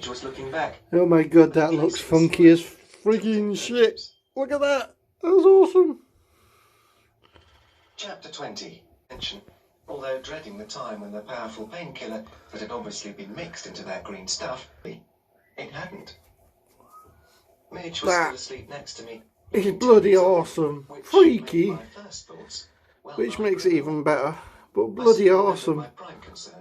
was looking back. Oh my god, that looks funky as friggin' shit. Look at that. That was awesome. Chapter 20. Although dreading the time when the powerful painkiller that had obviously been mixed into that green stuff, it hadn't. Midge was still asleep next to me. It's bloody awesome. Freaky. Which makes it even better. But bloody awesome.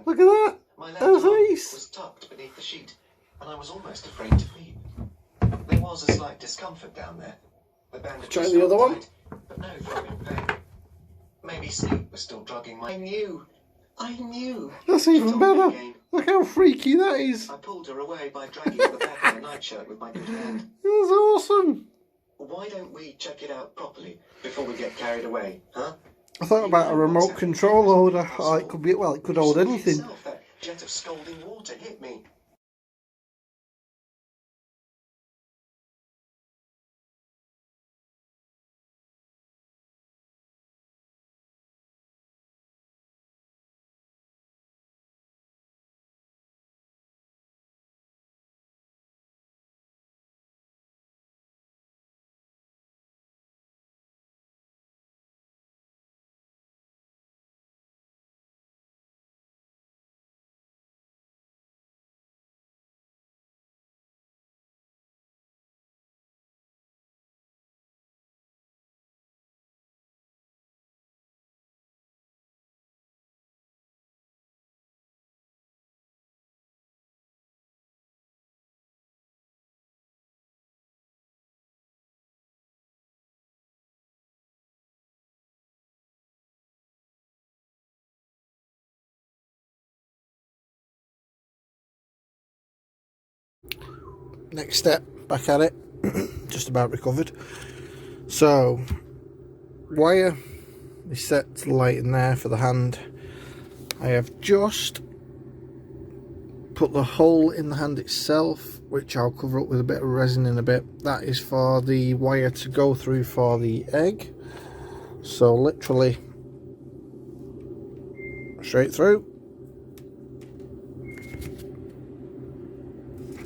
Look at that. That's nice. Was tucked beneath the sheet, and I was almost afraid to peep. There was a slight discomfort down there. The bandage try the other one. But no throbbing pain. Maybe sleep was still drugging my... I knew. That's even better. Look how freaky that is. I pulled her away by dragging the back of the nightshirt with my good hand. That's awesome. Why don't we check it out properly before we get carried away, huh? I thought about a remote control holder. Oh, it could be, well, it could hold anything. That jet of scalding water hit me. Next step, back at it. Just about recovered. So, wire is set to the light in there for the hand. I have just put the hole in the hand itself, which I'll cover up with a bit of resin in a bit. That is for the wire to go through for the egg. So literally straight through.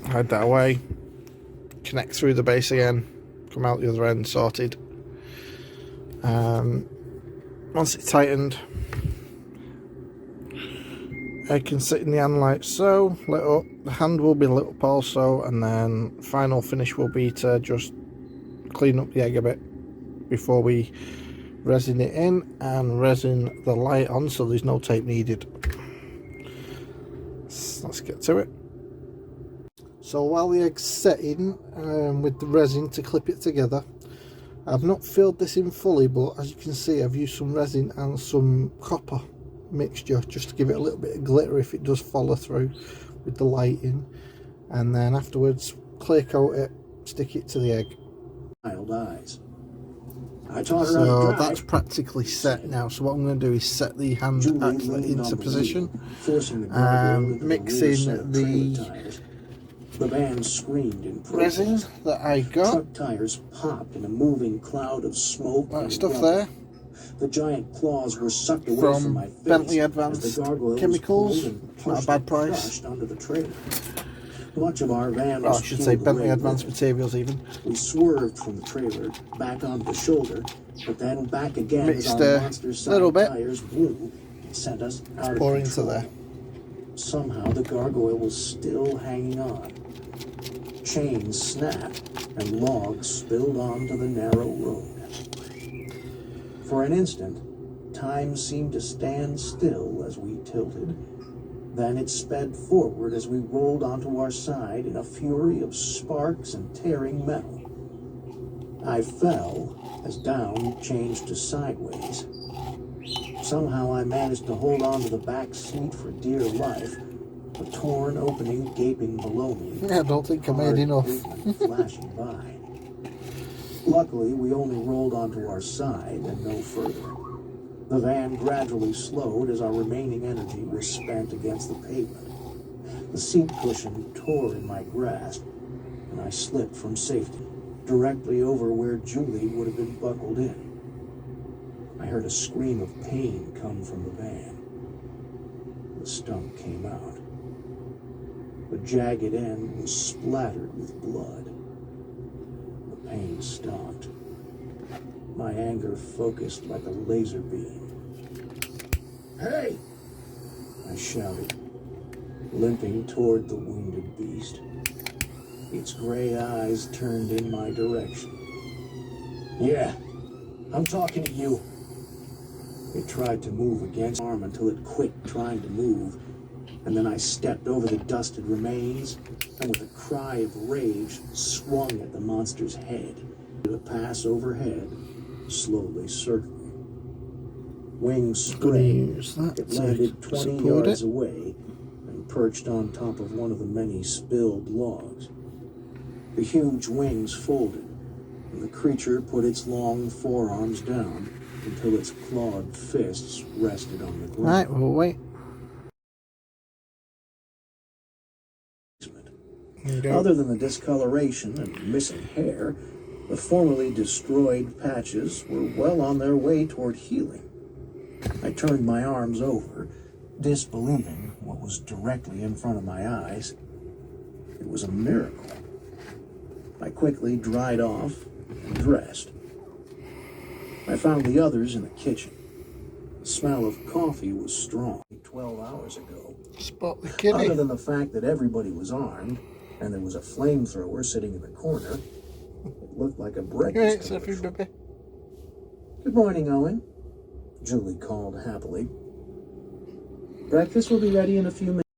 Hide that away. Connect through the base again. Come out the other end, sorted. Once it's tightened, egg can sit in the hand like so, lit up. The hand will be lit up also, and then final finish will be to just clean up the egg a bit before we resin it in and resin the light on, so there's no tape needed. So let's get to it. So while the egg's setting with the resin to clip it together, I've not filled this in fully, but as you can see I've used some resin and some copper mixture just to give it a little bit of glitter if it does follow through with the lighting, and then afterwards clear coat it, stick it to the egg. Eyes. So that's practically set now. So what I'm going to do is set the hand actually into position, mixing the van screamed in resin that I got. Truck tires popped in a moving cloud of smoke. That stuff there. The giant claws were sucked away from my face Bentley Advanced Chemicals. Not a bad price. Under the trailer. Much of our van I should say Bentley Advanced Materials even. We swerved from the trailer back onto the shoulder, but then back again mixed as our monster little bit. Tires blew and sent us out pour of into control. there. Somehow the gargoyle was still hanging on. Chains snapped and logs spilled onto the narrow road. For an instant, time seemed to stand still as we tilted. Then it sped forward as we rolled onto our side in a fury of sparks and tearing metal. I fell as down changed to sideways. Somehow I managed to hold on to the back seat for dear life, a torn opening gaping below me. Yeah, I don't think I made enough. Flashing by. Luckily, we only rolled onto our side and no further. The van gradually slowed as our remaining energy was spent against the pavement. The seat cushion tore in my grasp, and I slipped from safety, directly over where Julie would have been buckled in. I heard a scream of pain come from the van. The stump came out. The jagged end was splattered with blood. The pain stopped. My anger focused like a laser beam. "Hey!" I shouted, limping toward the wounded beast. Its gray eyes turned in my direction. "Yeah, I'm talking to you." It tried to move against my arm until it quit trying to move, and then I stepped over the dusted remains and with a cry of rage swung at the monster's head. To pass overhead, slowly circling. Wings spread, it landed 20 yards away and perched on top of one of the many spilled logs. The huge wings folded, and the creature put its long forearms down until its clawed fists rested on the ground. Right, we'll wait. Other than the discoloration and missing hair, the formerly destroyed patches were well on their way toward healing. I turned my arms over, disbelieving what was directly in front of my eyes. It was a miracle. I quickly dried off and dressed. I found the others in the kitchen. The smell of coffee was strong 12 hours ago. Spot the kitty. Other than the fact that everybody was armed, and there was a flamethrower sitting in the corner, it looked like a breakfast commercial. Baby. "Good morning, Owen," Julie called happily. "Breakfast will be ready in a few minutes."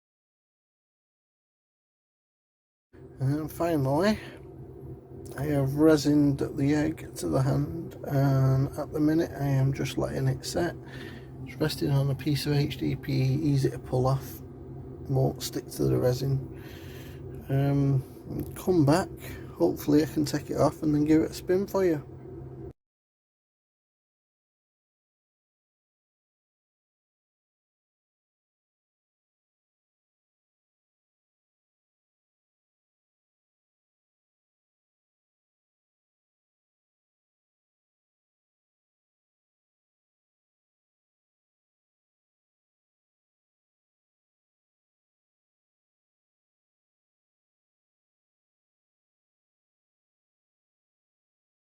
And finally, I have resined the egg to the hand, and at the minute I am just letting it set. It's resting on a piece of HDPE, easy to pull off, won't stick to the resin. Come back, hopefully I can take it off and then give it a spin for you.